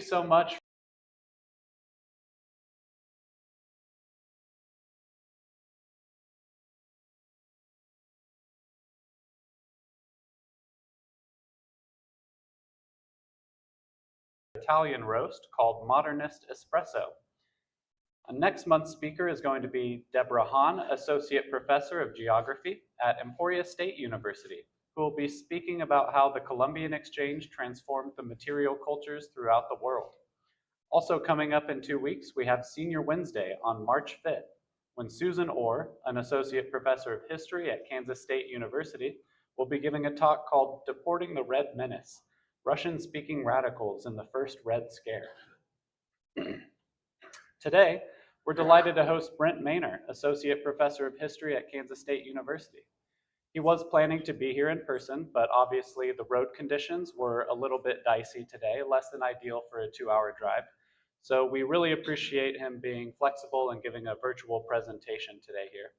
so much. Italian roast called Modernist Espresso. Next month's speaker is going to be Deborah Hahn, Associate Professor of Geography at Emporia State University, who will be speaking about how the Columbian Exchange transformed the material cultures throughout the world. Also coming up in 2 weeks, we have Senior Wednesday on March 5th, when Susan Orr, an Associate Professor of History at Kansas State University, will be giving a talk called Deporting the Red Menace, Russian-Speaking Radicals in the First Red Scare. Today, we're delighted to host Brent Maner, Associate Professor of History at Kansas State University. He was planning to be here in person, but obviously the road conditions were a little bit dicey today, less than ideal for a 2-hour drive. So we really appreciate him being flexible and giving a virtual presentation today here.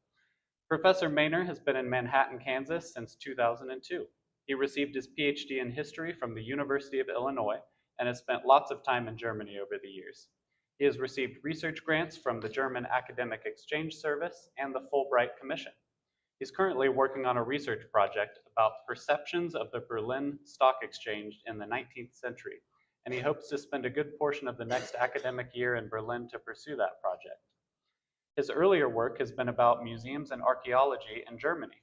Professor Maner has been in Manhattan, Kansas since 2002. He received his PhD in history from the University of Illinois and has spent lots of time in Germany over the years. He has received research grants from the German Academic Exchange Service and the Fulbright Commission. He's currently working on a research project about perceptions of the Berlin Stock Exchange in the 19th century, and he hopes to spend a good portion of the next academic year in Berlin to pursue that project. His earlier work has been about museums and archaeology in Germany.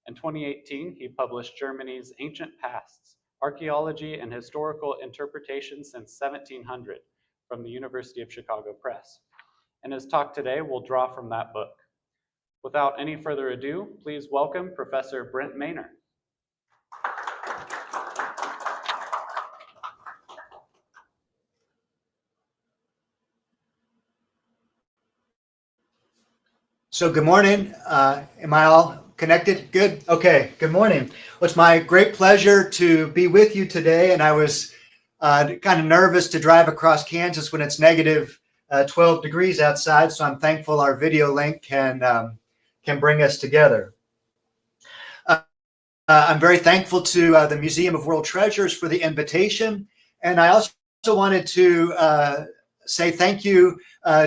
In 2018, he published Germany's Ancient Pasts, Archaeology and Historical Interpretation since 1700 from the University of Chicago Press. And his talk today will draw from that book. Without any further ado, please welcome Professor Brent Maner. So good morning. Am I all connected? Good. Okay. Good morning. Well, it's my great pleasure to be with you today. And I was kind of nervous to drive across Kansas when it's negative 12 degrees outside. So I'm thankful our video link can bring us together. I'm very thankful to the Museum of World Treasures for the invitation. And I also wanted to say thank you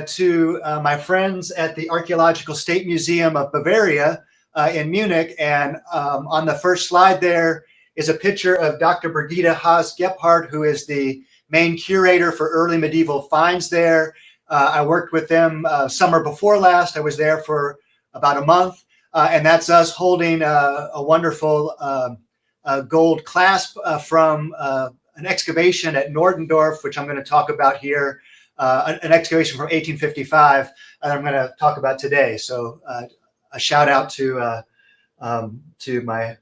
to my friends at the Archaeological State Museum of Bavaria in Munich. And on the first slide there is a picture of Dr. Brigitte Haas-Gebhardt, who is the main curator for early medieval finds there. I worked with them summer before last. I was there for about a month. And that's us holding a wonderful gold clasp from an excavation at Nordendorf, which I'm going to talk about here. An excavation from 1855 that I'm going to talk about today. So a shout out to my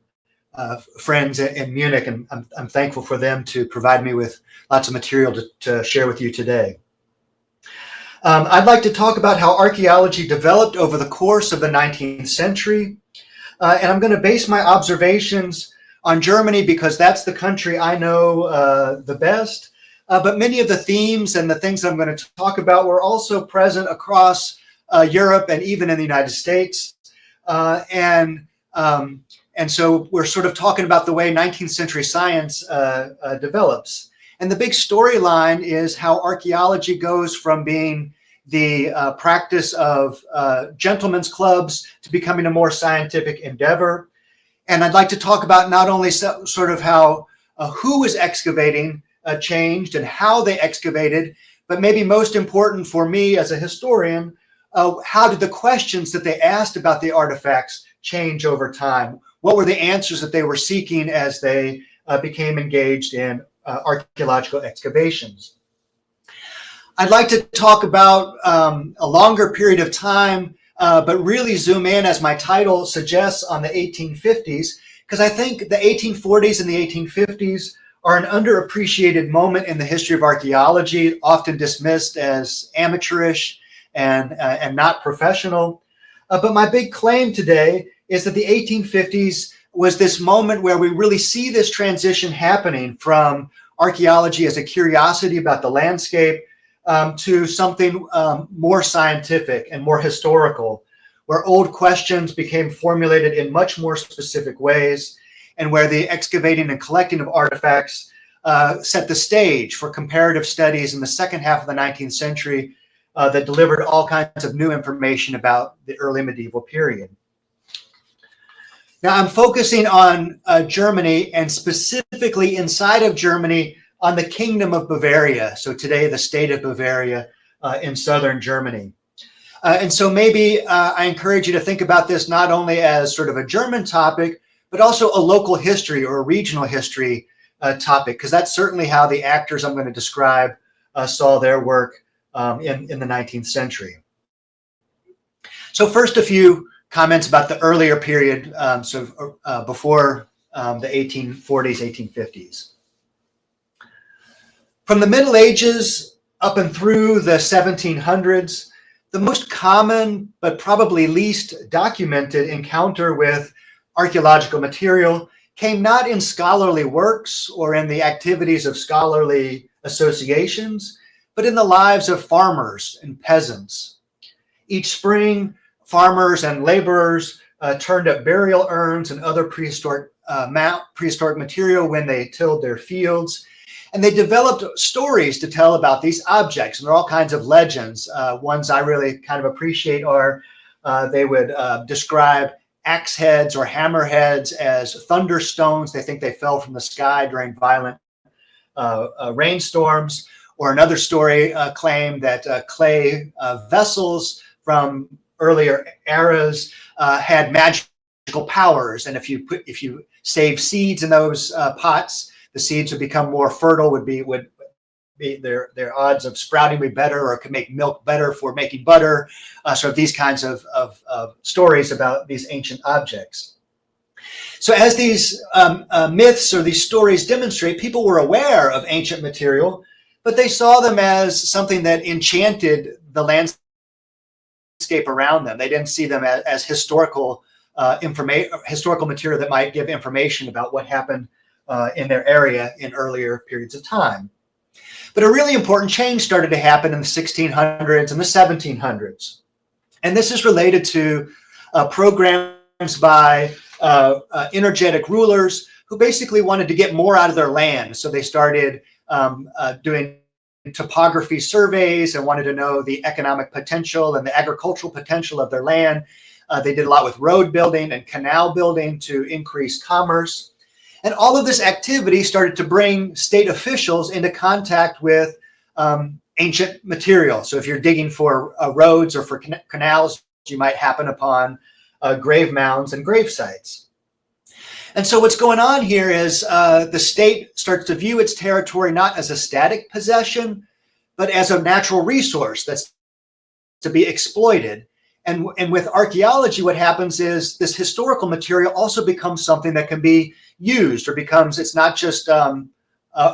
friends in Munich, and I'm thankful for them to provide me with lots of material to share with you today. I'd like to talk about how archaeology developed over the course of the 19th century. And I'm going to base my observations on Germany because that's the country I know the best. But many of the themes and the things that I'm going to talk about were also present across Europe and even in the United States. And so we're sort of talking about the way 19th century science develops. And the big storyline is how archaeology goes from being the practice of gentlemen's clubs to becoming a more scientific endeavor. And I'd like to talk about not only sort of how who was excavating changed and how they excavated, but maybe most important for me as a historian, how did the questions that they asked about the artifacts change over time? What were the answers that they were seeking as they became engaged in archaeological excavations? I'd like to talk about a longer period of time, but really zoom in, as my title suggests, on the 1850s, because I think the 1840s and the 1850s are an underappreciated moment in the history of archaeology, often dismissed as amateurish and not professional. But my big claim today is that the 1850s was this moment where we really see this transition happening from archaeology as a curiosity about the landscape to something more scientific and more historical, where old questions became formulated in much more specific ways, and where the excavating and collecting of artifacts set the stage for comparative studies in the second half of the 19th century that delivered all kinds of new information about the early medieval period. Now I'm focusing on Germany, and specifically inside of Germany on the Kingdom of Bavaria. So today the state of Bavaria in southern Germany. And so maybe I encourage you to think about this not only as sort of a German topic, but also a local history or a regional history topic, because that's certainly how the actors I'm going to describe saw their work in the 19th century. So first, a few comments about the earlier period, before the 1840s, 1850s. From the Middle Ages up and through the 1700s, the most common but probably least documented encounter with archaeological material came not in scholarly works or in the activities of scholarly associations, but in the lives of farmers and peasants. Each spring, farmers and laborers turned up burial urns and other prehistoric material when they tilled their fields. And they developed stories to tell about these objects. And there are all kinds of legends. Ones I really kind of appreciate are they would describe axe heads or hammer heads as thunderstones. They think they fell from the sky during violent rainstorms. Or another story claimed that clay vessels from earlier eras had magical powers, and if you save seeds in those pots, the seeds would become more fertile. Would be their odds of sprouting would be better, or could make milk better for making butter. So these kinds of stories about these ancient objects. So as these myths or these stories demonstrate, people were aware of ancient material, but they saw them as something that enchanted the landscape around them. They didn't see them as historical material that might give information about what happened in their area in earlier periods of time. But a really important change started to happen in the 1600s and the 1700s. And this is related to programs by energetic rulers who basically wanted to get more out of their land. So they started doing topography surveys and wanted to know the economic potential and the agricultural potential of their land. They did a lot with road building and canal building to increase commerce. And all of this activity started to bring state officials into contact with ancient material. So if you're digging for roads or for canals, you might happen upon grave mounds and grave sites. And so what's going on here is the state starts to view its territory not as a static possession, but as a natural resource that's to be exploited. And with archaeology, what happens is this historical material also becomes something that can be used, or it's not just a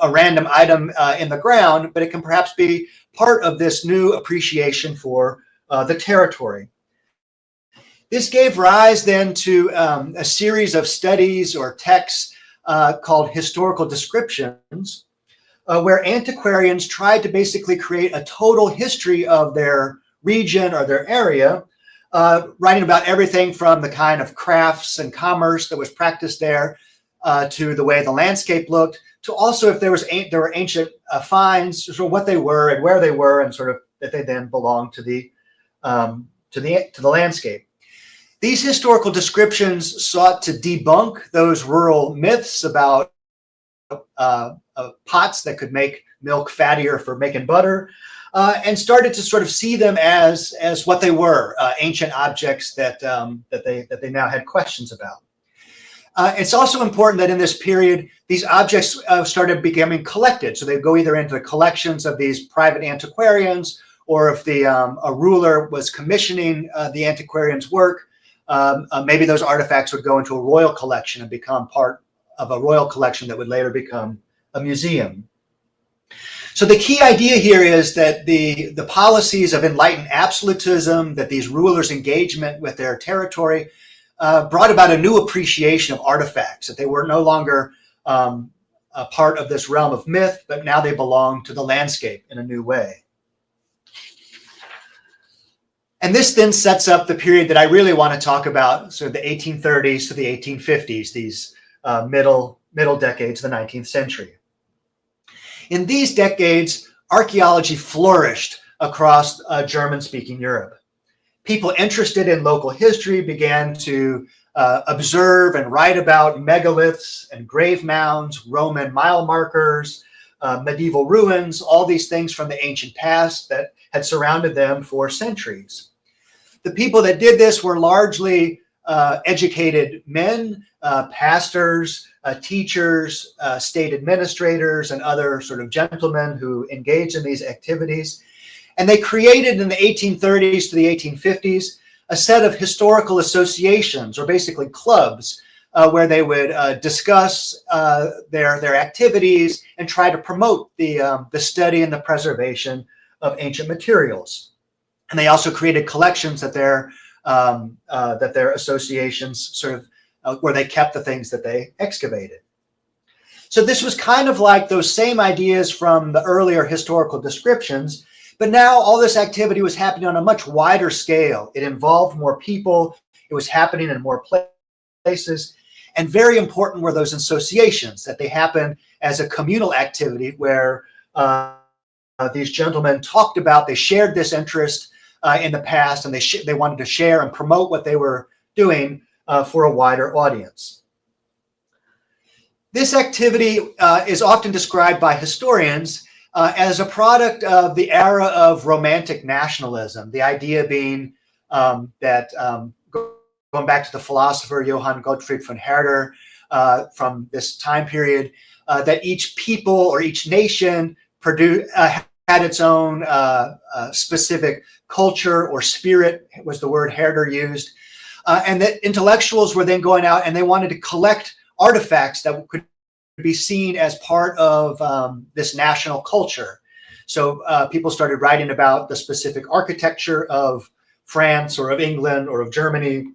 random item in the ground, but it can perhaps be part of this new appreciation for the territory. This gave rise then to a series of studies or texts called historical descriptions, where antiquarians tried to basically create a total history of their region or their area, writing about everything from the kind of crafts and commerce that was practiced there to the way the landscape looked, to also if there were ancient finds, sort of what they were and where they were, and sort of that they then belonged to the landscape. These historical descriptions sought to debunk those rural myths about pots that could make milk fattier for making butter, and started to sort of see them as what they were, ancient objects that they now had questions about. It's also important that in this period, these objects started becoming collected. So they go either into the collections of these private antiquarians, or if a ruler was commissioning the antiquarian's work, maybe those artifacts would go into a royal collection and become part of a royal collection that would later become a museum. So the key idea here is that the policies of enlightened absolutism, that these rulers' engagement with their territory brought about a new appreciation of artifacts, that they were no longer a part of this realm of myth, but now they belong to the landscape in a new way. And this then sets up the period that I really want to talk about, so the 1830s to the 1850s, these middle decades of the 19th century. In these decades, archaeology flourished across German-speaking Europe. People interested in local history began to observe and write about megaliths and grave mounds, Roman mile markers, medieval ruins, all these things from the ancient past that had surrounded them for centuries. The people that did this were largely educated men, pastors, teachers, state administrators, and other sort of gentlemen who engaged in these activities. And they created in the 1830s to the 1850s a set of historical associations, or basically clubs, where they would discuss their activities and try to promote the study and the preservation of ancient materials. And they also created collections that their associations sort of where they kept the things that they excavated. So this was kind of like those same ideas from the earlier historical descriptions, but now all this activity was happening on a much wider scale. It involved more people. It was happening in more places. And very important were those associations, that they happened as a communal activity where these gentlemen talked about, they shared this interest in the past, and they wanted to share and promote what they were doing for a wider audience. This activity is often described by historians as a product of the era of Romantic nationalism, the idea being that going back to the philosopher Johann Gottfried von Herder from this time period, that each people or each nation had its own specific culture or spirit, was the word Herder used, and that intellectuals were then going out and they wanted to collect artifacts that could be seen as part of this national culture. So people started writing about the specific architecture of France or of England or of Germany,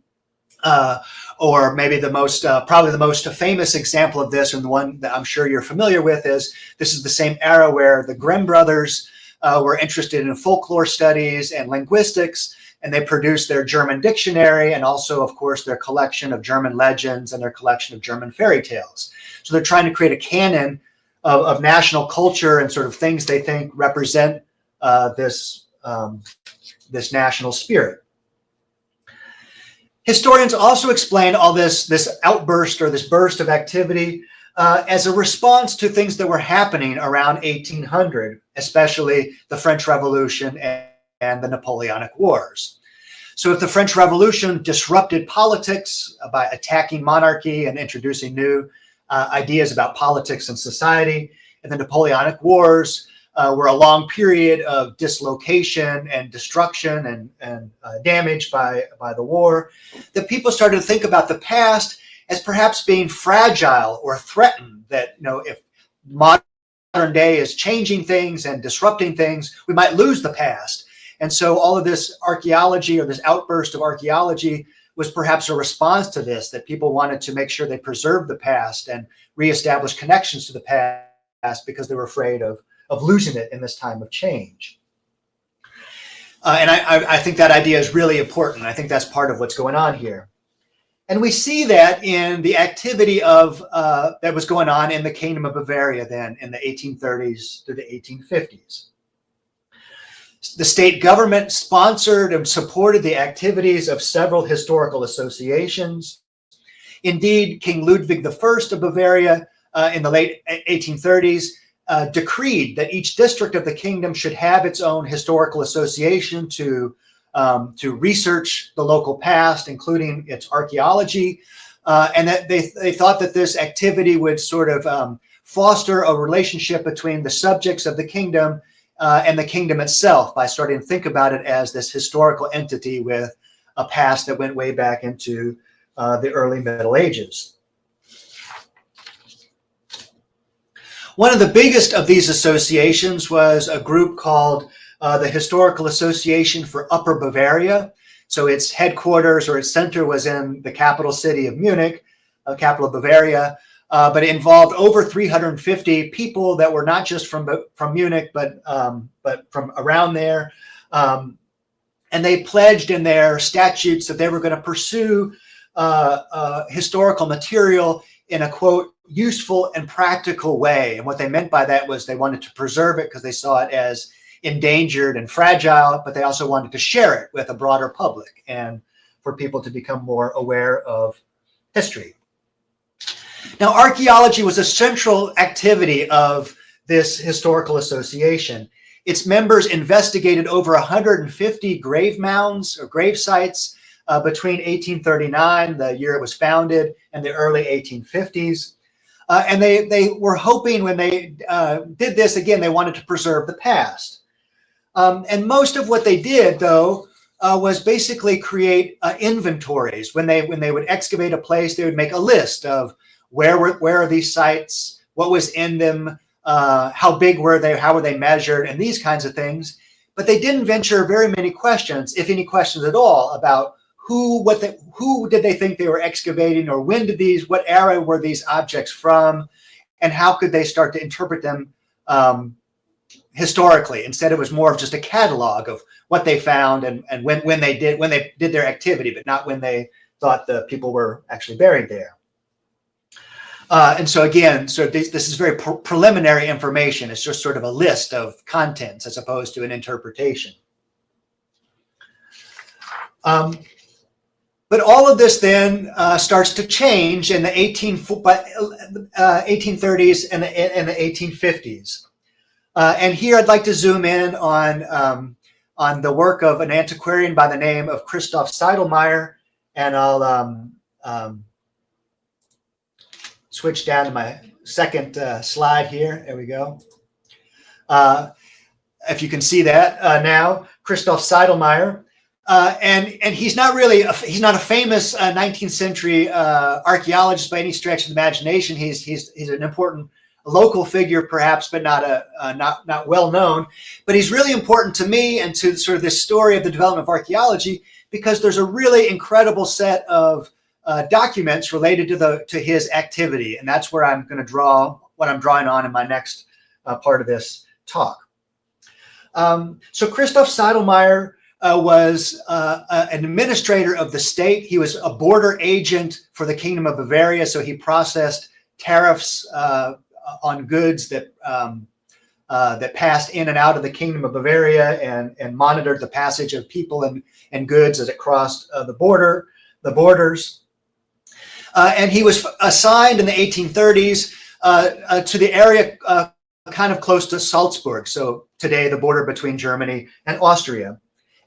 or maybe the most, probably the most famous example of this, and the one that I'm sure you're familiar with, is this is the same era where the Grimm brothers were interested in folklore studies and linguistics, and they produced their German dictionary and also, of course, their collection of German legends and their collection of German fairy tales. So they're trying to create a canon of national culture and sort of things they think represent this national spirit. Historians also explain all this outburst or this burst of activity as a response to things that were happening around 1800, especially the French Revolution and the Napoleonic Wars. So if the French Revolution disrupted politics by attacking monarchy and introducing new ideas about politics and society, and the Napoleonic Wars were a long period of dislocation and destruction and damage by the war, that people started to think about the past as perhaps being fragile or threatened, that, you know, if modern day is changing things and disrupting things, we might lose the past. And so all of this archaeology, or this outburst of archaeology, was perhaps a response to this, that people wanted to make sure they preserved the past and reestablish connections to the past because they were afraid of losing it in this time of change. And I think that idea is really important. I think that's part of what's going on here. And we see that in the activity of that was going on in the Kingdom of Bavaria then in the 1830s to the 1850s. The state government sponsored and supported the activities of several historical associations. Indeed, King Ludwig I of Bavaria in the late 1830s decreed that each district of the kingdom should have its own historical association to research the local past, including its archaeology, and that they thought that this activity would sort of foster a relationship between the subjects of the kingdom and the kingdom itself, by starting to think about it as this historical entity with a past that went way back into the early Middle Ages. One of the biggest of these associations was a group called the Historical Association for Upper Bavaria. So its headquarters or its center was in the capital city of Munich, capital of Bavaria, but it involved over 350 people that were not just from Munich, but from around there. And they pledged in their statutes that they were going to pursue historical material in a, quote, useful and practical way. And what they meant by that was they wanted to preserve it because they saw it as endangered and fragile, but they also wanted to share it with a broader public and for people to become more aware of history. Now, archaeology was a central activity of this historical association. Its members investigated over 150 grave mounds or grave sites between 1839, the year it was founded, and the early 1850s. And they were hoping when they did this, again, they wanted to preserve the past. And most of what they did, though, was basically create inventories. When they would excavate a place, they would make a list of where are these sites, what was in them, how big were they, how were they measured, and these kinds of things. But they didn't venture very many questions, if any questions at all, about who did they think they were excavating, or what era were these objects from, and how could they start to interpret them historically. Instead, it was more of just a catalog of what they found and when they did their activity, but not when they thought the people were actually buried there. And so again, this is very preliminary information. It's just sort of a list of contents as opposed to an interpretation. But all of this then starts to change in the 1830s and the 1850s. And here I'd like to zoom in on the work of an antiquarian by the name of Christoph Seidelmeyer, and I'll switch down to my second slide here. There we go. If you can see that now, Christoph Seidelmeyer. And he's not he's not a famous 19th century archaeologist by any stretch of the imagination. He's an important local figure, perhaps, but not well known. But he's really important to me and to sort of this story of the development of archaeology, because there's a really incredible set of documents related to his activity, and that's where I'm going to draw what I'm drawing on in my next part of this talk. So Christoph Seidelmeyer was an administrator of the state. He was a border agent for the Kingdom of Bavaria, so he processed tariffs on goods that passed in and out of the Kingdom of Bavaria, and monitored the passage of people and goods as it crossed the borders. And he was assigned in the 1830s to the area kind of close to Salzburg, so today the border between Germany and Austria.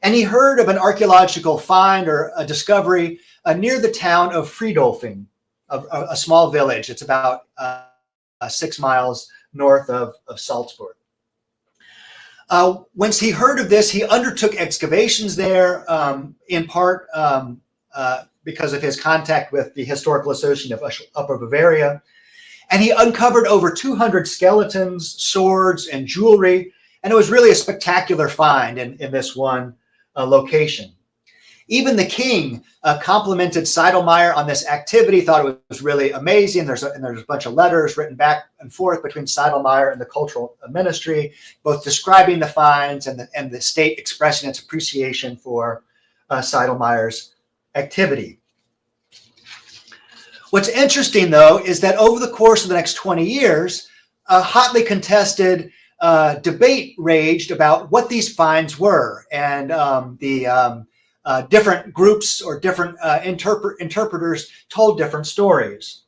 And he heard of an archaeological find or a discovery near the town of Friedolfing, a small village. It's about 6 miles north of Salzburg. Once he heard of this, he undertook excavations there, in part because of his contact with the Historical Association of Upper Bavaria. And he uncovered over 200 skeletons, swords, and jewelry. And it was really a spectacular find in this one location. Even the king complimented Seidelmeyer on this activity, thought it was really amazing. There's a bunch of letters written back and forth between Seidelmeyer and the cultural ministry, both describing the finds and the state expressing its appreciation for Seidelmeyer's activity. What's interesting, though, is that over the course of the next 20 years, a hotly contested debate raged about what these finds were, and the different groups or different interpreters told different stories.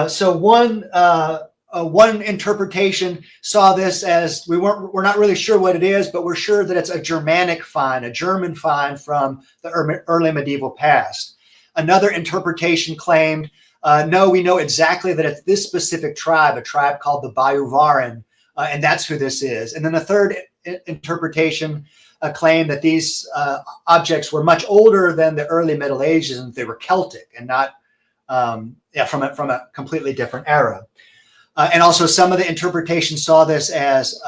So one interpretation saw this as we're not really sure what it is, but we're sure that it's a Germanic find, a German find from the early medieval past. Another interpretation claimed, no, we know exactly that it's this specific tribe, a tribe called the Bavarian, and that's who this is. And then a third interpretation claimed that these objects were much older than the early Middle Ages, and they were Celtic and not from a completely different era. And also some of the interpretations saw this as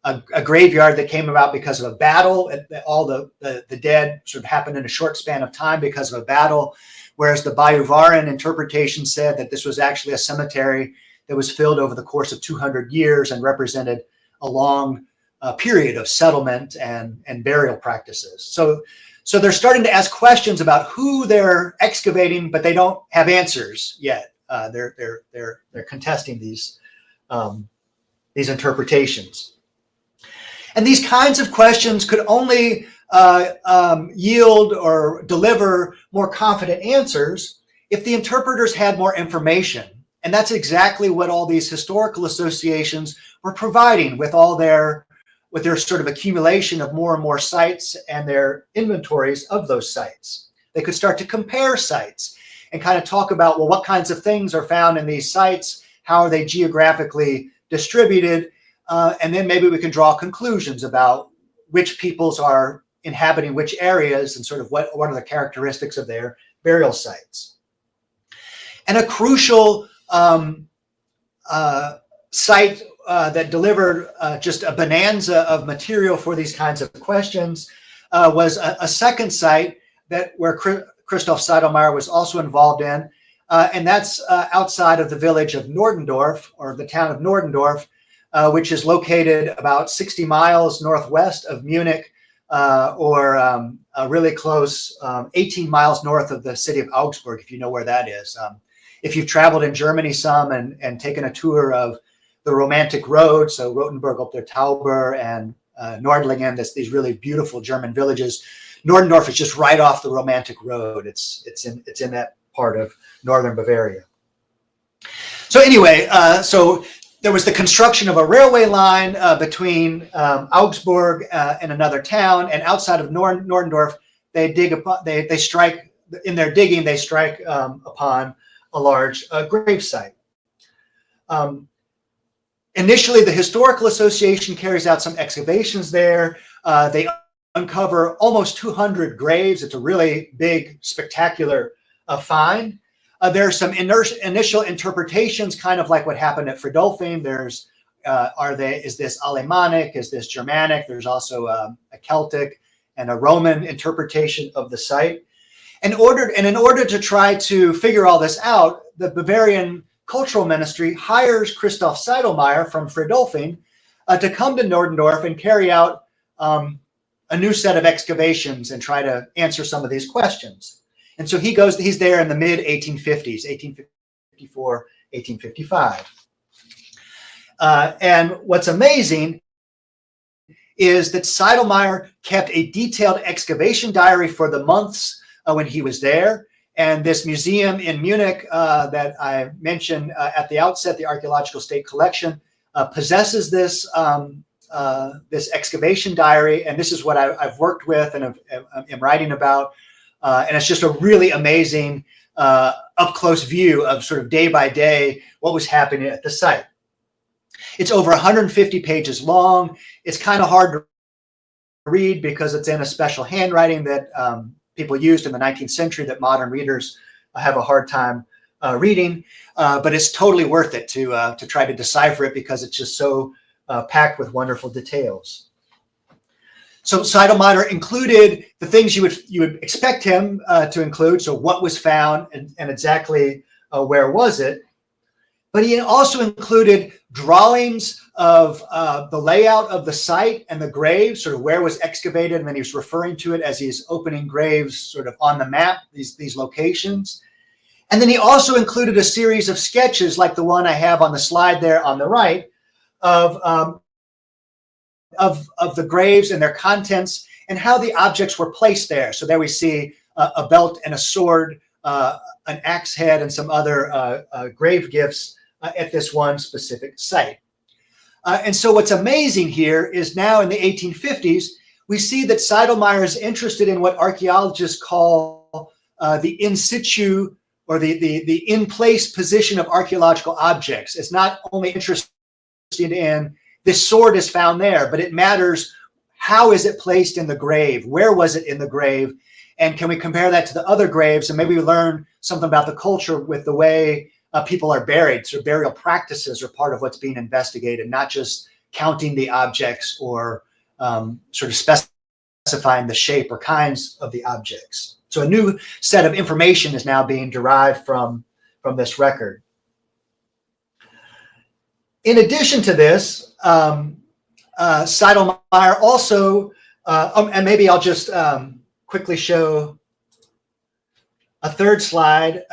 a graveyard that came about because of a battle. All the dead sort of happened in a short span of time because of a battle, whereas the Bavarian interpretation said that this was actually a cemetery that was filled over the course of 200 years and represented a long period of settlement and burial practices. So they're starting to ask questions about who they're excavating, but they don't have answers yet. they're contesting these interpretations. And these kinds of questions could only yield or deliver more confident answers if the interpreters had more information. And that's exactly what all these historical associations were providing with their sort of accumulation of more and more sites and their inventories of those sites. They could start to compare sites and kind of talk about, well, what kinds of things are found in these sites? How are they geographically distributed? And then maybe we can draw conclusions about which peoples are inhabiting which areas and sort of what are the characteristics of their burial sites. And a crucial site that delivered just a bonanza of material for these kinds of questions was a second site where Christoph Seidelmeyer was also involved in, and that's outside of the village of Nordendorf, or the town of Nordendorf, which is located about 60 miles northwest of Munich, or really close, 18 miles north of the city of Augsburg, if you know where that is. If you've traveled in Germany some and taken a tour of the Romantic Road, so Rothenburg up there, Tauber, and Nordlingen, these really beautiful German villages. Nordendorf is just right off the Romantic Road. It's in that part of northern Bavaria. So anyway, so there was the construction of a railway line between Augsburg and another town, and outside of Nordendorf, they strike in their digging. They strike upon a large grave site. Initially, the Historical Association carries out some excavations there. They uncover almost 200 graves. It's a really big, spectacular find. There are some initial interpretations, kind of like what happened at Fridolfing. There's, is this Alemannic? Is this Germanic? There's also a Celtic and a Roman interpretation of the site. In order to try to figure all this out, the Bavarian Cultural Ministry hires Christoph Seidelmeyer from Fridolfing to come to Nordendorf and carry out a new set of excavations and try to answer some of these questions. And so he's there in the mid 1850s, 1854, 1855. And what's amazing is that Seidelmeyer kept a detailed excavation diary for the months when he was there. And this museum in Munich that I mentioned at the outset, the Archaeological State Collection, possesses this this excavation diary. And this is what I've worked with and am writing about. And it's just a really amazing up-close view of sort of day by day what was happening at the site. It's over 150 pages long. It's kind of hard to read because it's in a special handwriting that people used in the 19th century that modern readers have a hard time reading. But it's totally worth it to try to decipher it because it's just so packed with wonderful details. So Seidelmeyer included the things you would expect him to include. So what was found and exactly where was it? But he also included drawings of the layout of the site and the graves, sort of where was excavated, and then he was referring to it as he's opening graves sort of on the map, these locations. And then he also included a series of sketches like the one I have on the slide there on the right of the graves and their contents and how the objects were placed there. So there we see a belt and a sword, an axe head, and some other grave gifts at this one specific site. And so what's amazing here is now in the 1850s, we see that Seidelmeyer is interested in what archaeologists call the in situ or the in-place position of archaeological objects. It's not only interested in this sword is found there, but it matters how is it placed in the grave? Where was it in the grave? And can we compare that to the other graves? And maybe we learn something about the culture with the way people are buried. So burial practices are part of what's being investigated, not just counting the objects or sort of specifying the shape or kinds of the objects. So a new set of information is now being derived from this record. In addition to this, Seidelmeyer also, and maybe I'll just quickly show a third slide.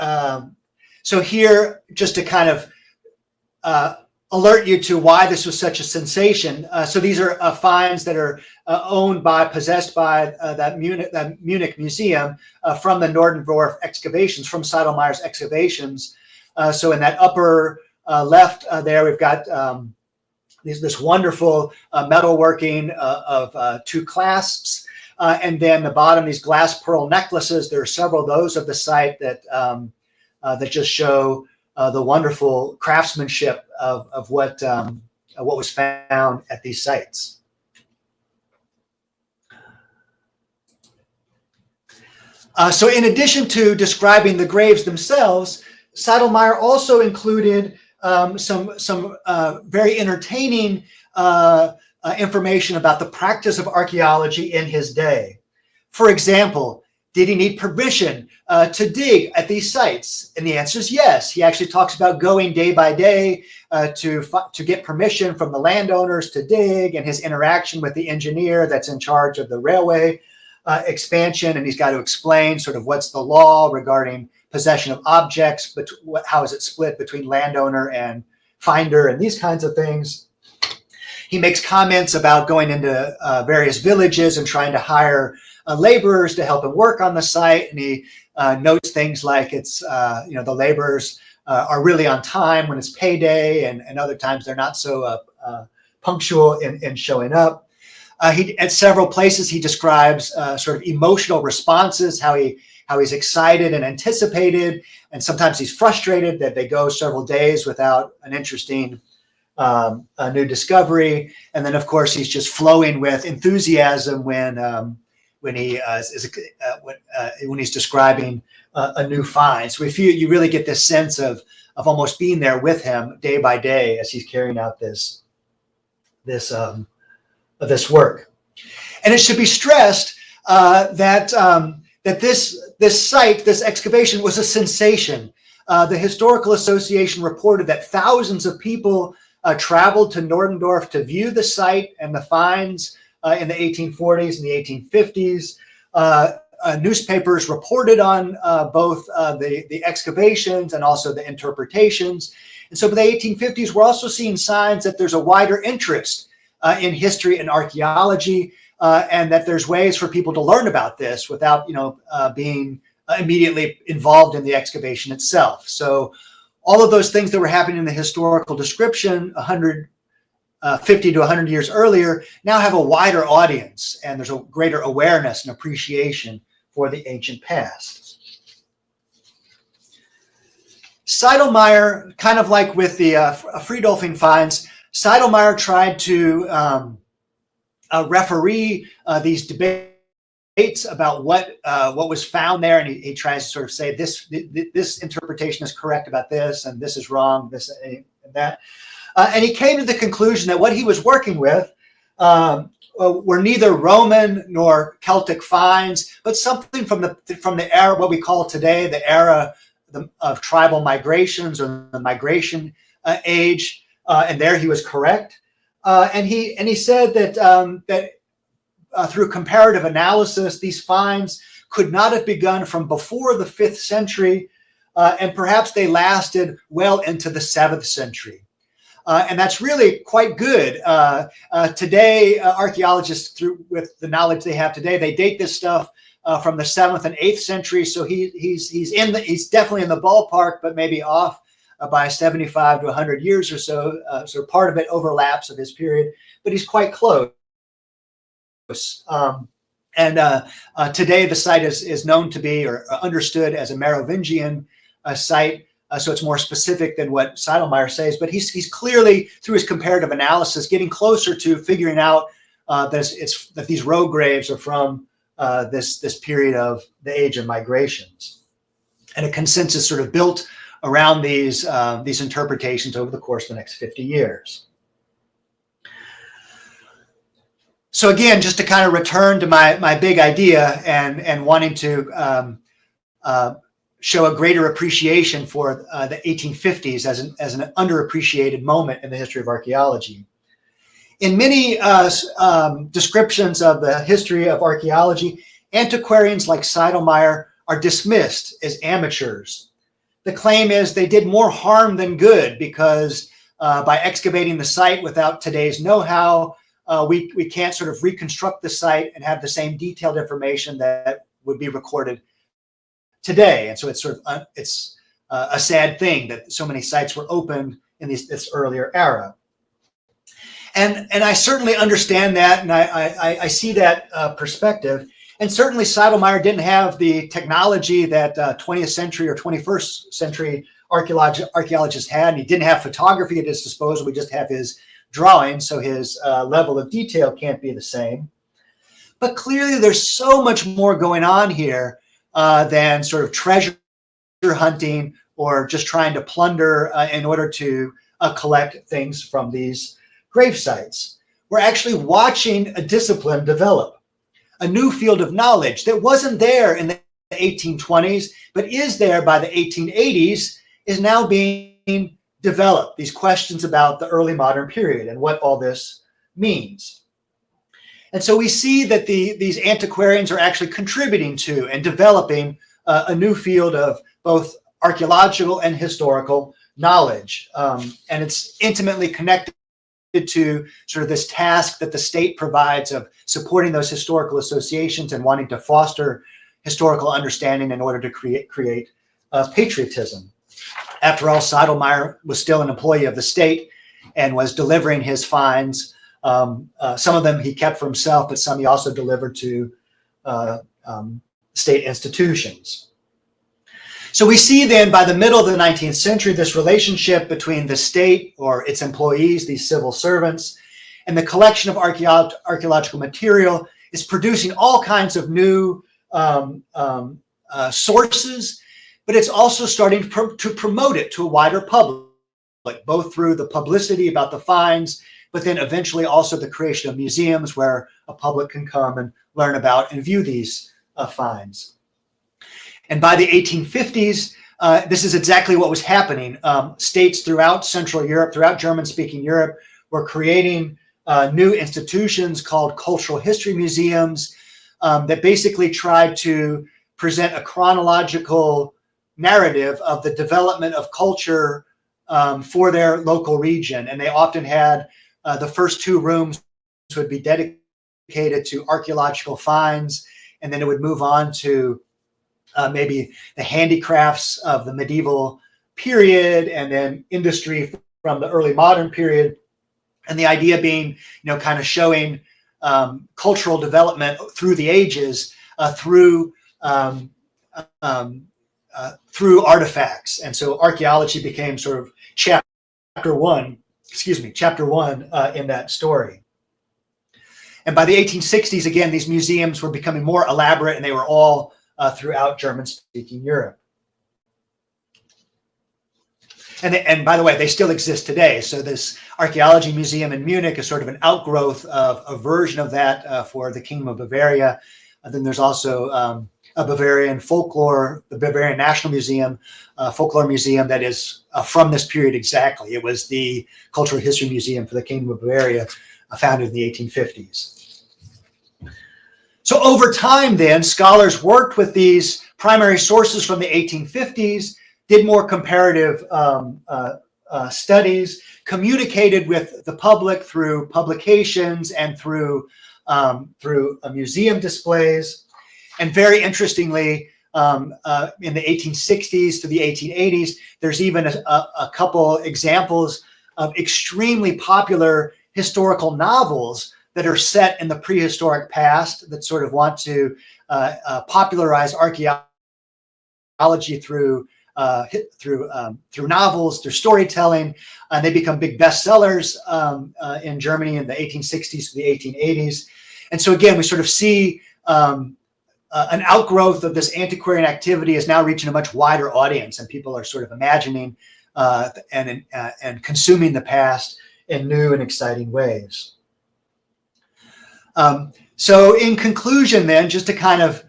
So here, just to kind of alert you to why this was such a sensation. So these are finds that are possessed by that Munich museum from the Nordendorf excavations, from Seidelmeyer's excavations. So in that upper left there, we've got this wonderful metalworking of two clasps. And then the bottom, these glass pearl necklaces. There are several of those of the site that that just show the wonderful craftsmanship of what was found at these sites. So in addition to describing the graves themselves, Seidelmeyer also included some very entertaining information about the practice of archaeology in his day. For example, did he need permission to dig at these sites? And the answer is yes. He actually talks about going day by day to get permission from the landowners to dig, and his interaction with the engineer that's in charge of the railway expansion. And he's got to explain sort of what's the law regarding possession of objects, but how is it split between landowner and finder and these kinds of things. He makes comments about going into various villages and trying to hire laborers to help him work on the site. And he notes things like it's, the laborers are really on time when it's payday, and other times they're not so punctual in showing up. At several places, he describes sort of emotional responses, how he's excited and anticipated, and sometimes he's frustrated that they go several days without an interesting a new discovery. And then, of course, he's just flowing with enthusiasm when he's describing a new find. So you really get this sense of almost being there with him day by day as he's carrying out this work. And it should be stressed that this site, this excavation, was a sensation. The Historical Association reported that thousands of people traveled to Nordendorf to view the site and the finds in the 1840s and the 1850s. Newspapers reported on both the excavations and also the interpretations. And so by the 1850s, we're also seeing signs that there's a wider interest in history and archaeology, and that there's ways for people to learn about this without, being immediately involved in the excavation itself. So all of those things that were happening in the historical description 50 to 100 years earlier now have a wider audience, and there's a greater awareness and appreciation for the ancient past. Seidelmeyer, kind of like with the Friedolfing finds, Seidelmeyer tried to referee these debates about what was found there, and he tries to sort of say this interpretation is correct about this, and this is wrong, this and that. And he came to the conclusion that what he was working with were neither Roman nor Celtic finds, but something from the era, what we call today the era of tribal migrations, or the migration age. And there he was correct. And he said that through comparative analysis, these finds could not have begun from before the 5th century, and perhaps they lasted well into the 7th century. And that's really quite good. Today, archaeologists, with the knowledge they have today, they date this stuff from the 7th and 8th century. So he's definitely in the ballpark, but maybe off by 75 to 100 years or so. So part of it overlaps of his period, but he's quite close. Today the site is known to be, or understood as, a Merovingian site. So it's more specific than what Seidelmeyer says, but he's clearly, through his comparative analysis, getting closer to figuring out that these road graves are from this period of the age of migrations, and a consensus sort of built around these interpretations over the course of the next 50 years. So again, just to kind of return to my big idea and wanting to show a greater appreciation for the 1850s as an underappreciated moment in the history of archaeology. In many descriptions of the history of archaeology, antiquarians like Seidelmeyer are dismissed as amateurs. the claim is they did more harm than good because by excavating the site without today's know-how, we can't sort of reconstruct the site and have the same detailed information that would be recorded today. And so it's sort of it's a sad thing that so many sites were opened in this earlier era. And I certainly understand that, and I see that perspective. And certainly Seidelmeyer didn't have the technology that 20th century or 21st century archaeologists had. And he didn't have photography at his disposal. We just have his drawings, so his level of detail can't be the same. But clearly there's so much more going on here than sort of treasure hunting or just trying to plunder in order to collect things from these grave sites. We're actually watching a discipline develop, a new field of knowledge that wasn't there in the 1820s, but is there by the 1880s, is now being developed. These questions about the early modern period and what all this means. And so we see that these antiquarians are actually contributing to and developing a new field of both archaeological and historical knowledge. And it's intimately connected to sort of this task that the state provides of supporting those historical associations and wanting to foster historical understanding in order to create patriotism. After all, Seidelmeyer was still an employee of the state and was delivering his finds. Some of them he kept for himself, but some he also delivered to state institutions. So we see then by the middle of the 19th century, this relationship between the state or its employees, these civil servants, and the collection of archaeological material is producing all kinds of new sources, but it's also starting to promote it to a wider public, both through the publicity about the finds, but then eventually also the creation of museums where a public can come and learn about and view these finds. And by the 1850s, this is exactly what was happening. States throughout Central Europe, throughout German-speaking Europe, were creating new institutions called cultural history museums that basically tried to present a chronological narrative of the development of culture for their local region. And they often had the first two rooms would be dedicated to archaeological finds, and then it would move on to maybe the handicrafts of the medieval period, and then industry from the early modern period. And the idea being, kind of showing cultural development through the ages through artifacts. And so archaeology became sort of chapter one in that story. And by the 1860s, again, these museums were becoming more elaborate, and they were all throughout German-speaking Europe. And by the way, they still exist today. So this archaeology museum in Munich is sort of an outgrowth of a version of that for the Kingdom of Bavaria. And then there's also a Bavarian folklore, the Bavarian National Museum, folklore museum that is from this period exactly. It was the Cultural History Museum for the Kingdom of Bavaria, founded in the 1850s. So over time then, scholars worked with these primary sources from the 1850s, did more comparative studies, communicated with the public through publications and through museum displays. And very interestingly, in the 1860s to the 1880s, there's even a couple examples of extremely popular historical novels that are set in the prehistoric past that sort of want to popularize archaeology through novels, through storytelling, and they become big bestsellers in Germany in the 1860s to the 1880s. And so again, we sort of see an outgrowth of this antiquarian activity is now reaching a much wider audience, and people are sort of imagining and consuming the past in new and exciting ways. So in conclusion then, just to kind of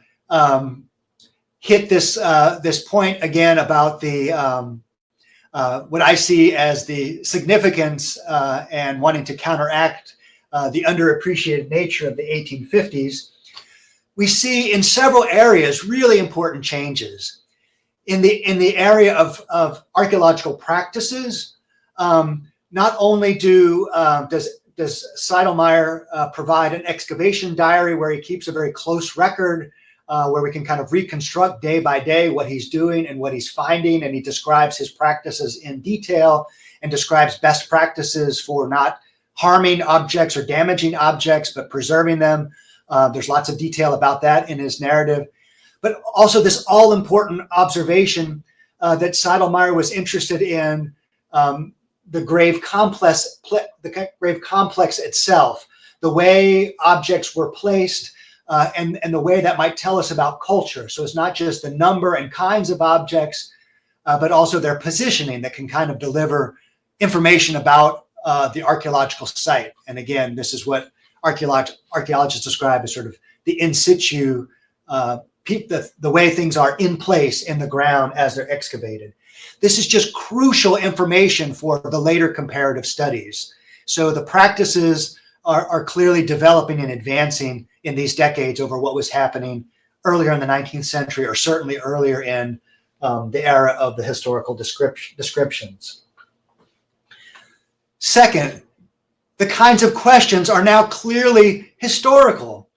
hit this point again about the what I see as the significance and wanting to counteract the underappreciated nature of the 1850s, we see in several areas really important changes. in the area of archaeological practices, not only does Seidelmeyer provide an excavation diary where he keeps a very close record, where we can kind of reconstruct day by day what he's doing and what he's finding, and he describes his practices in detail and describes best practices for not harming objects or damaging objects, but preserving them. There's lots of detail about that in his narrative. But also this all-important observation that Seidelmeyer was interested in the grave complex itself, the way objects were placed, and the way that might tell us about culture. So it's not just the number and kinds of objects, but also their positioning that can kind of deliver information about the archaeological site. And again, this is what archaeologists describe as sort of the in situ, the way things are in place in the ground as they're excavated. This is just crucial information for the later comparative studies. So the practices are clearly developing and advancing in these decades over what was happening earlier in the 19th century, or certainly earlier in the era of the historical descriptions. Second, the kinds of questions are now clearly historical.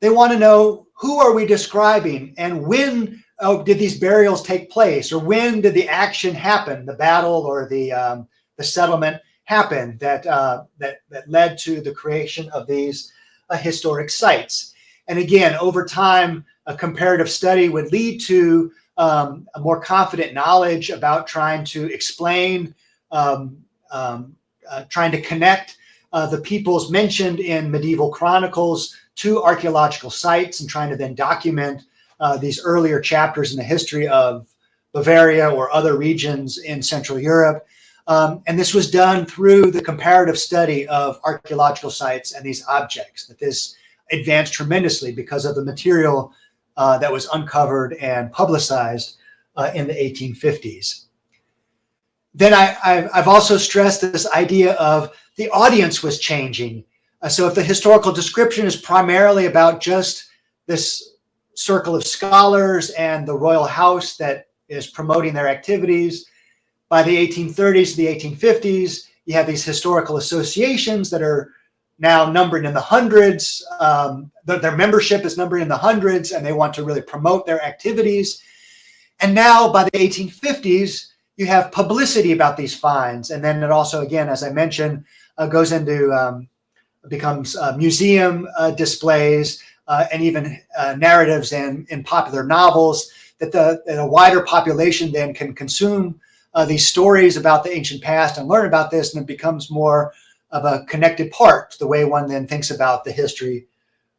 They want to know, who are we describing, and when did these burials take place, or when did the action happen, the battle or the settlement happen that led to the creation of these historic sites. And again, over time, a comparative study would lead to a more confident knowledge about trying to explain, trying to connect the peoples mentioned in medieval chronicles to archaeological sites, and trying to then document these earlier chapters in the history of Bavaria or other regions in Central Europe. And this was done through the comparative study of archaeological sites and these objects, that this advanced tremendously because of the material that was uncovered and publicized in the 1850s. Then I've also stressed this idea of the audience was changing. So if the historical description is primarily about just this circle of scholars and the royal house that is promoting their activities, by the 1830s to the 1850s, you have these historical associations that are now numbered in the hundreds. Their membership is numbered in the hundreds, and they want to really promote their activities. And now by the 1850s, you have publicity about these finds. And then it also, again, as I mentioned, goes into, becomes museum displays and even narratives in popular novels that a wider population then can consume these stories about the ancient past and learn about this, and it becomes more of a connected part to the way one then thinks about the history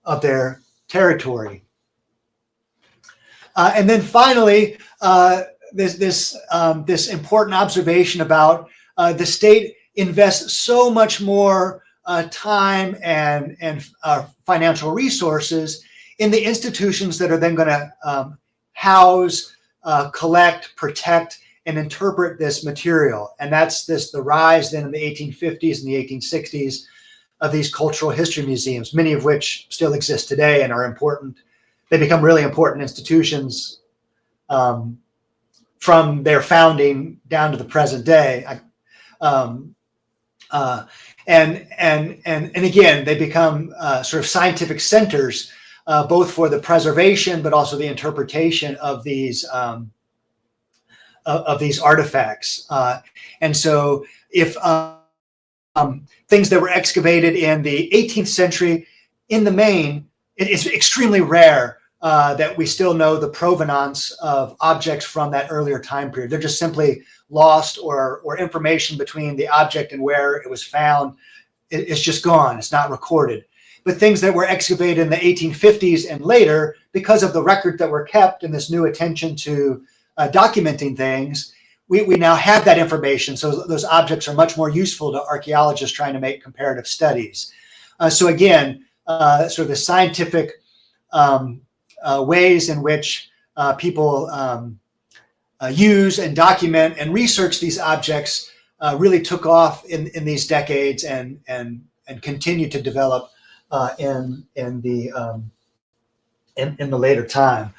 of their territory. And then finally, this important observation about the state invests so much more time and financial resources in the institutions that are then going to house, collect, protect, and interpret this material. And that's the rise then in the 1850s and the 1860s of these cultural history museums, many of which still exist today and are important. They become really important institutions from their founding down to the present day. And again, they become sort of scientific centers, both for the preservation, but also the interpretation of these artifacts. And so if things that were excavated in the 18th century, in the main, it is extremely rare that we still know the provenance of objects from that earlier time period. They're just simply lost, or information between the object and where it was found it's just gone. It's not recorded. But things that were excavated in the 1850s and later, because of the record that were kept and this new attention to documenting things, we now have that information. So those objects are much more useful to archaeologists trying to make comparative studies. So again, sort of the scientific ways in which people use and document and research these objects really took off in these decades and continue to develop in the later time.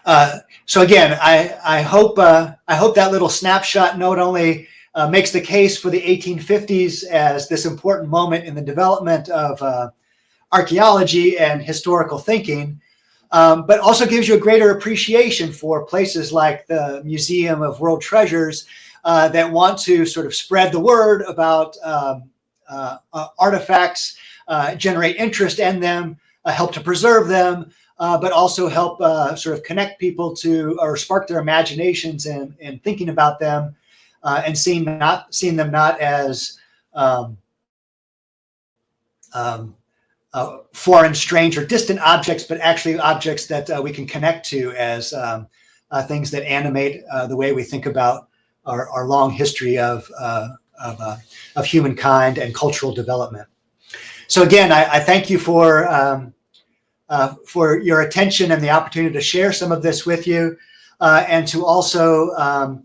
So again, I hope that little snapshot not only makes the case for the 1850s as this important moment in the development of archaeology and historical thinking, but also gives you a greater appreciation for places like the Museum of World Treasures that want to sort of spread the word about artifacts, generate interest in them, help to preserve them, but also help sort of connect people to or spark their imaginations in thinking about them and seeing them not as foreign, strange, or distant objects, but actually objects that we can connect to as things that animate the way we think about our long history of humankind and cultural development. So again, I thank you for your attention and the opportunity to share some of this with you, and to also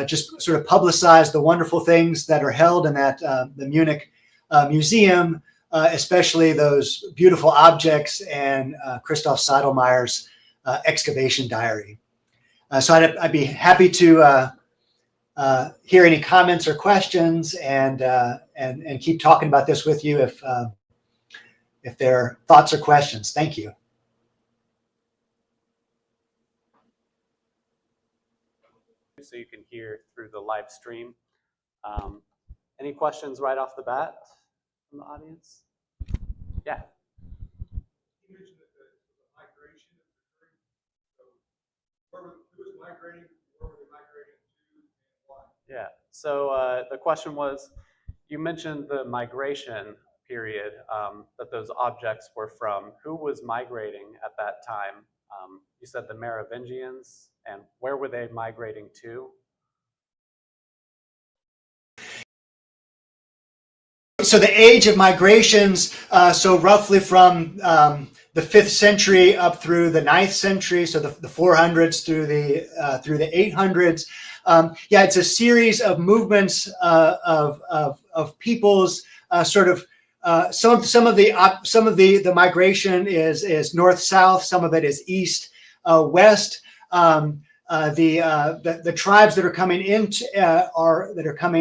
just sort of publicize the wonderful things that are held in that the Munich Museum, especially those beautiful objects and Christoph Seidelmeyer's excavation diary. So I'd be happy to hear any comments or questions and keep talking about this with you if there are thoughts or questions. Thank you. So you can hear through the live stream. Any questions right off the bat from the audience? Yeah. You mentioned that the migration is occurring. So who was migrating? Where were they migrating to, and why? Yeah. So the question was, you mentioned the migration period that those objects were from. Who was migrating at that time? You said the Merovingians, and where were they migrating to? So the age of migrations, so roughly from the 5th century up through the 9th century, so the 400s through the 800s. Yeah, it's a series of movements of peoples. Sort of some of the migration is north south, some of it is east west. The tribes that are coming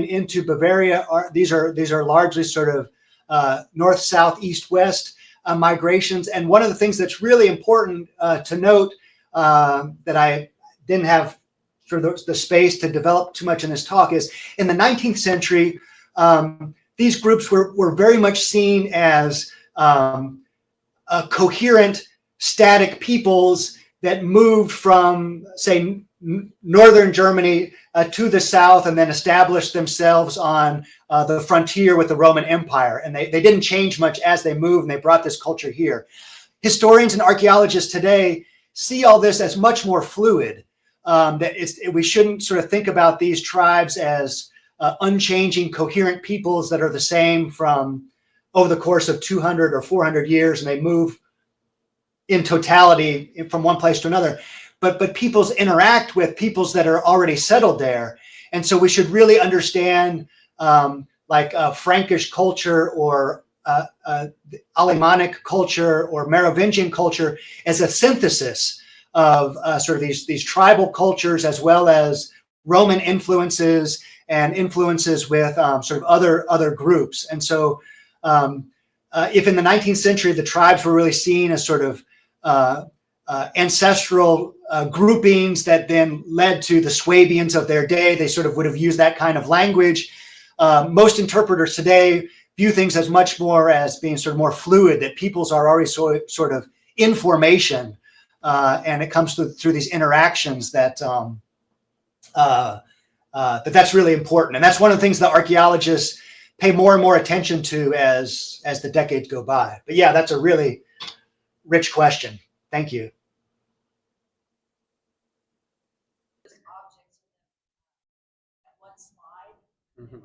into Bavaria these are largely sort of north, south, east, west migrations. And one of the things that's really important to note that I didn't have sort of the space to develop too much in this talk is in the 19th century, these groups were very much seen as coherent, static peoples that moved from, say, northern Germany to the south and then established themselves on the frontier with the Roman Empire. And they didn't change much as they moved, and they brought this culture here. Historians and archaeologists today see all this as much more fluid. We shouldn't sort of think about these tribes as unchanging, coherent peoples that are the same from over the course of 200 or 400 years, and they move in totality from one place to another. But peoples interact with peoples that are already settled there. And so we should really understand Frankish culture or Alemannic culture or Merovingian culture as a synthesis of sort of these tribal cultures, as well as Roman influences and influences with sort of other groups. And so if in the 19th century, the tribes were really seen as sort of ancestral groupings that then led to the Swabians of their day, they sort of would have used that kind of language. Most interpreters today view things as much more as being sort of more fluid, that peoples are already sort of in formation, and it comes through these interactions that's really important. And that's one of the things that archaeologists pay more and more attention to as the decades go by. But yeah, that's a really rich question. Thank you. Mm-hmm.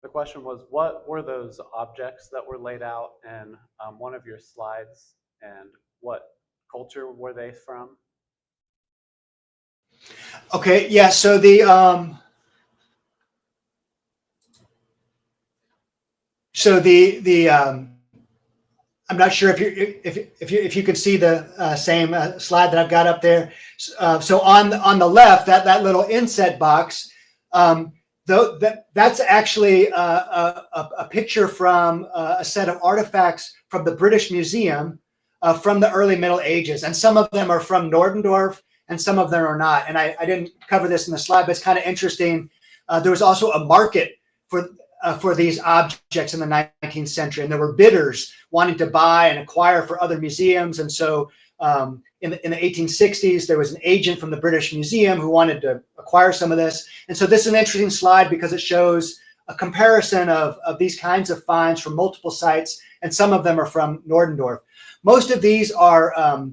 The question was, what were those objects that were laid out in one of your slides, and what culture were they from? Okay, yeah, so I'm not sure if you could see the same slide that I've got up there. So on the left, that little inset box, that's actually a picture from a set of artifacts from the British Museum from the early Middle Ages, and some of them are from Nordendorf, and some of them are not. And I didn't cover this in the slide, but it's kind of interesting. There was also a market for these objects in the 19th century, and there were bidders wanting to buy and acquire for other museums. And so in the 1860s, there was an agent from the British Museum who wanted to acquire some of this. And so this is an interesting slide because it shows a comparison of these kinds of finds from multiple sites, and some of them are from Nordendorf. Most of these are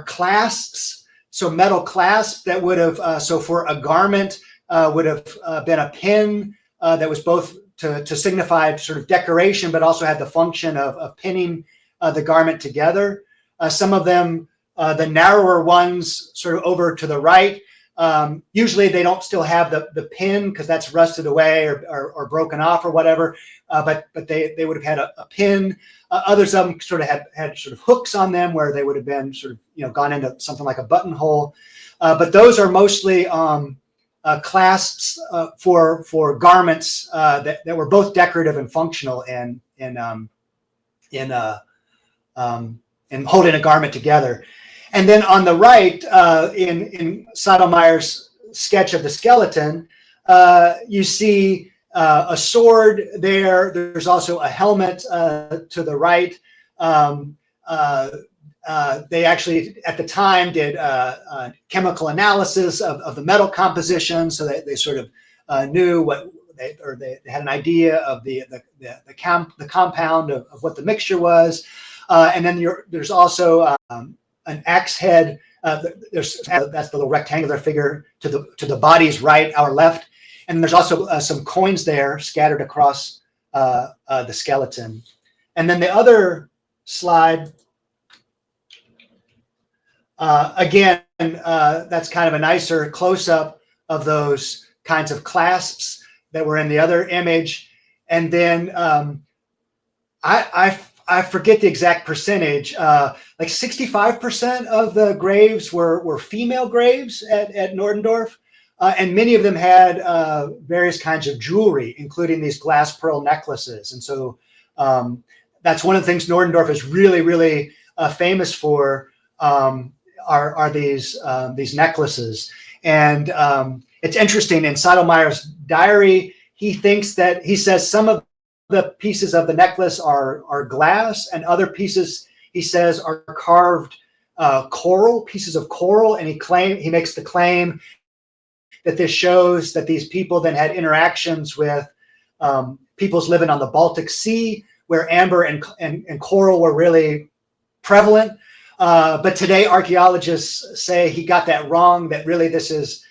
clasps, so metal clasps that would have, so for a garment, would have been a pin that was both to signify sort of decoration, but also had the function of pinning the garment together. Some of them, the narrower ones, sort of over to the right, usually they don't still have the pin because that's rusted away or broken off or whatever, but they would have had a pin. Others of them sort of had sort of hooks on them where they would have been sort of gone into something like a buttonhole. But those are mostly clasps for garments that were both decorative and functional in holding a garment together. And then on the right, in Sotomayer's sketch of the skeleton, you see a sword there. There's also a helmet to the right. They actually, at the time, did chemical analysis of the metal composition, so they sort of knew what, they had an idea of the compound of what the mixture was. And then there's also an axe head. That's the little rectangular figure to the body's right, our left. And there's also some coins there scattered across the skeleton. And then the other slide, again, that's kind of a nicer close-up of those kinds of clasps that were in the other image. And then I forget the exact percentage, like 65% of the graves were female graves at Nordendorf. And many of them had various kinds of jewelry, including these glass pearl necklaces. And so that's one of the things Nordendorf is really, really famous for, are these necklaces. And it's interesting, in Sotomayer's diary, he says some of the pieces of the necklace are glass, and other pieces, he says, are carved pieces of coral. And he makes the claim that this shows that these people then had interactions with peoples living on the Baltic Sea, where amber and coral were really prevalent. But today, archaeologists say he got that wrong, that really this is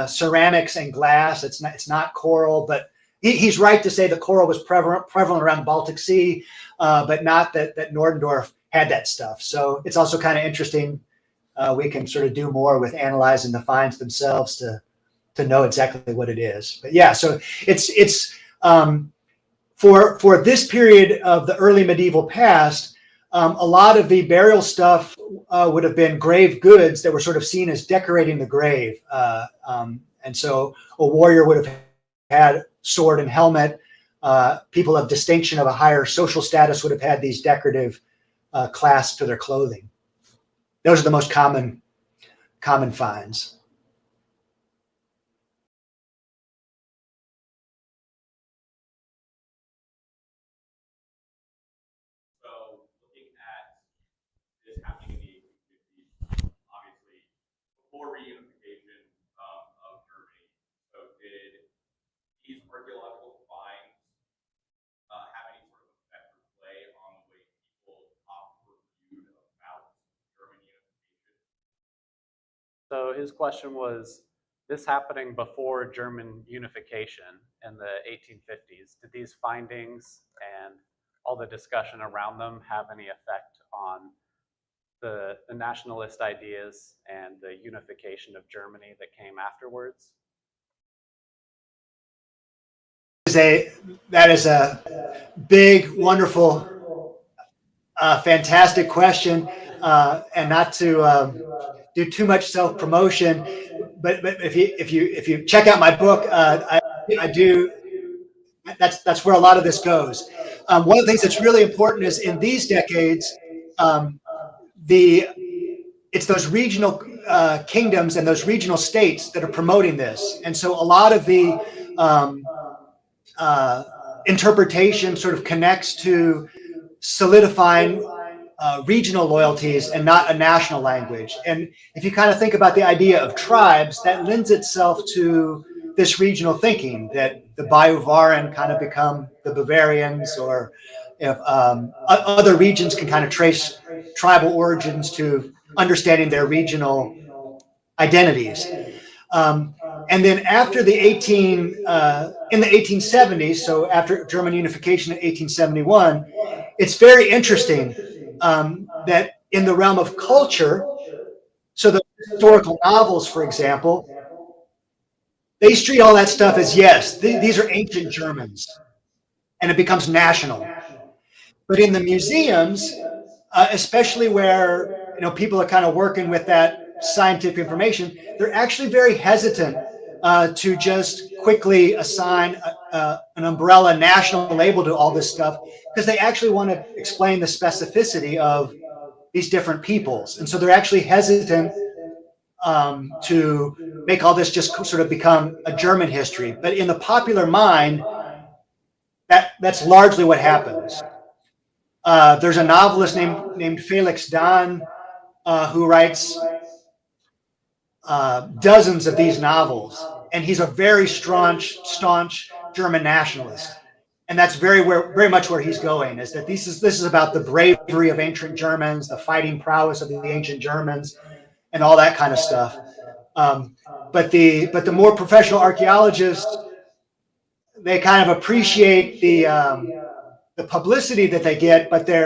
ceramics and glass. It's not coral, but he's right to say the coral was prevalent around the Baltic Sea, but not that Nordendorf had that stuff. So it's also kind of interesting. We can sort of do more with analyzing the finds themselves to know exactly what it is. But yeah, so it's for this period of the early medieval past, a lot of the burial stuff would have been grave goods that were sort of seen as decorating the grave. And so a warrior would have had sword and helmet. People of distinction of a higher social status would have had these decorative clasps to their clothing. Those are the most common finds. Before reunification of Germany. So did these archaeological finds have any sort of effect or play on the way people talked or viewed about German unification? So his question was, this happening before German unification in the 1850s, did these findings and all the discussion around them have any effect on the nationalist ideas and the unification of Germany that came afterwards? That is a big, wonderful Fantastic question, and not to do too much self-promotion, but if you check out my book, I do. That's where a lot of this goes. One of the things that's really important is in these decades, um, it's those regional kingdoms and those regional states that are promoting this, and so a lot of the interpretation sort of connects to solidifying regional loyalties and not a national language. And if you kind of think about the idea of tribes, that lends itself to this regional thinking that the Bavarian kind of become the Bavarians, or if other regions can kind of trace tribal origins to understanding their regional identities. And then after the in the 1870s, so after German unification in 1871, it's very interesting that in the realm of culture, so the historical novels, for example, they treat all that stuff as, yes, these are ancient Germans, and it becomes national. But in the museums, especially where people are kind of working with that scientific information, they're actually very hesitant to just quickly assign an umbrella national label to all this stuff, because they actually want to explain the specificity of these different peoples. And so they're actually hesitant to make all this just sort of become a German history. But in the popular mind, that's largely what happens. There's a novelist named Felix Dahn who writes dozens of these novels, and he's a very staunch German nationalist. And that's very much where he's going, is that this is about the bravery of ancient Germans, the fighting prowess of the ancient Germans, and all that kind of stuff. But the more professional archaeologists, they kind of appreciate the publicity that they get, but they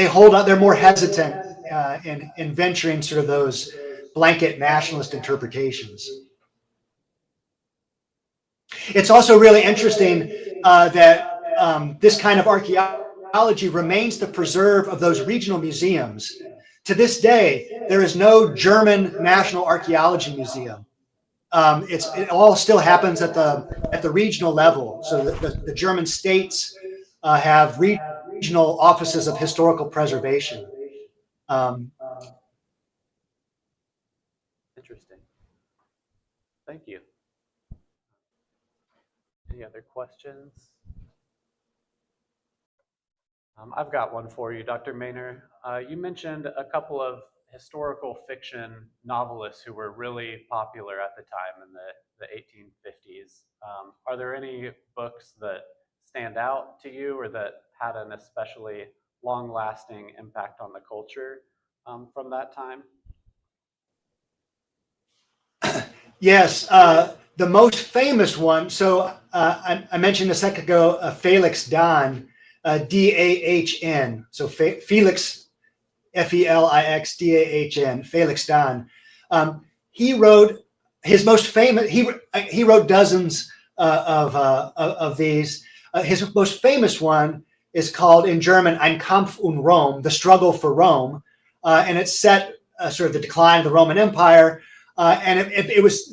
hold on. They're more hesitant in venturing sort of those blanket nationalist interpretations. It's also really interesting that this kind of archaeology remains the preserve of those regional museums. To this day, there is no German National Archaeology Museum. It all still happens at the regional level. So the German states have regional offices of historical preservation. Interesting. Thank you. Any other questions? I've got one for you, Dr. Maner. You mentioned a couple of historical fiction novelists who were really popular at the time in the 1850s. Are there any books that stand out to you or that had an especially long-lasting impact on the culture from that time? Yes, the most famous one. So I mentioned a second ago Felix Dahn, D-A-H-N. So Felix, F-E-L-I-X-D-A-H-N, Felix Dahn. He wrote his most famous. He wrote dozens of these. His most famous one is called in German Ein Kampf um Rom, the struggle for Rome, and it's set sort of the decline of the Roman Empire. And it was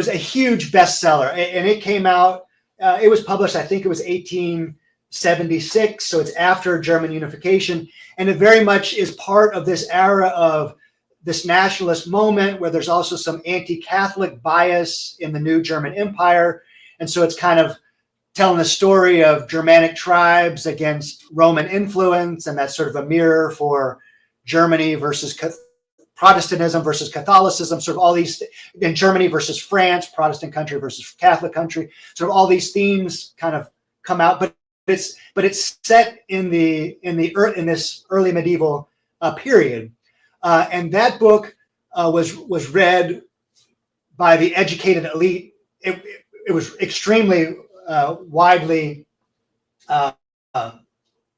a huge bestseller, and it came out. It was published, I think it was 1876, so it's after German unification, and it very much is part of this era of this nationalist moment where there's also some anti-Catholic bias in the new German Empire, and so it's kind of telling the story of Germanic tribes against Roman influence, and that's sort of a mirror for Germany versus Protestantism versus Catholicism, sort of all these in Germany versus France, Protestant country versus Catholic country, sort of all these themes kind of come out, but it's set in this early medieval period, and that book was read by the educated elite. It was extremely widely a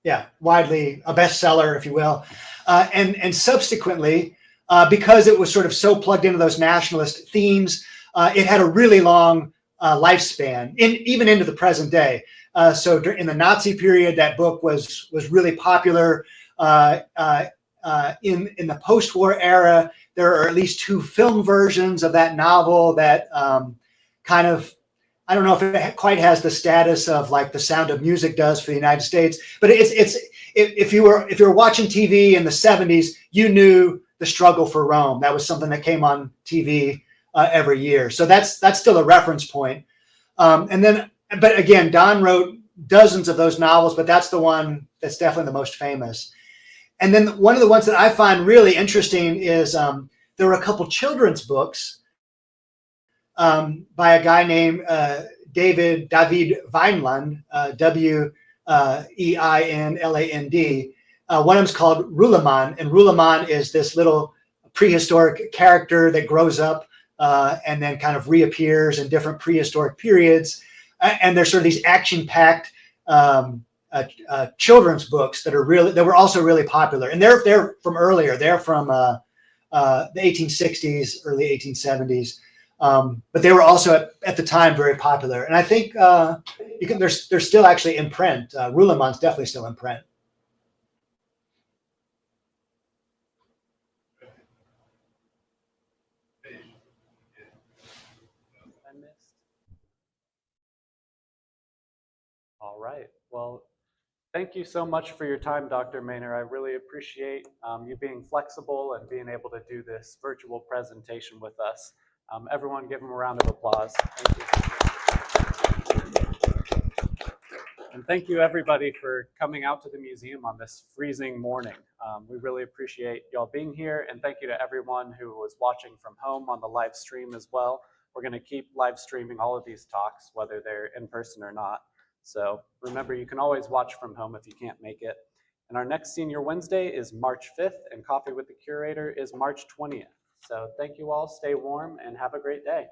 bestseller, if you will, and subsequently. Because it was sort of so plugged into those nationalist themes, it had a really long lifespan, even into the present day. So in the Nazi period, that book was really popular. In the post-war era, there are at least 2 film versions of that novel that kind of, I don't know if it quite has the status of like The Sound of Music does for the United States, but if you were watching TV in the 70s, you knew the struggle for Rome. That was something that came on TV every year. So that's still a reference point. But again, Don wrote dozens of those novels, but that's the one that's definitely the most famous. And then one of the ones that I find really interesting is there were a couple children's books by a guy named David Weinland, Weinland. One of them's called Rulaman, and Rulaman is this little prehistoric character that grows up and then kind of reappears in different prehistoric periods. And there's sort of these action-packed children's books that were also really popular. And they're from earlier. They're from the 1860s, early 1870s. But they were also at the time very popular. And I think they're still actually in print. Rulaman's definitely still in print. All right. Well, thank you so much for your time, Dr. Maner. I really appreciate you being flexible and being able to do this virtual presentation with us. Everyone give him a round of applause. Thank you. And thank you, everybody, for coming out to the museum on this freezing morning. We really appreciate y'all being here, and thank you to everyone who was watching from home on the live stream as well. We're going to keep live streaming all of these talks, whether they're in person or not. So remember, you can always watch from home if you can't make it. And our next Senior Wednesday is March 5th, and Coffee with the Curator is March 20th. So thank you all, stay warm, and have a great day.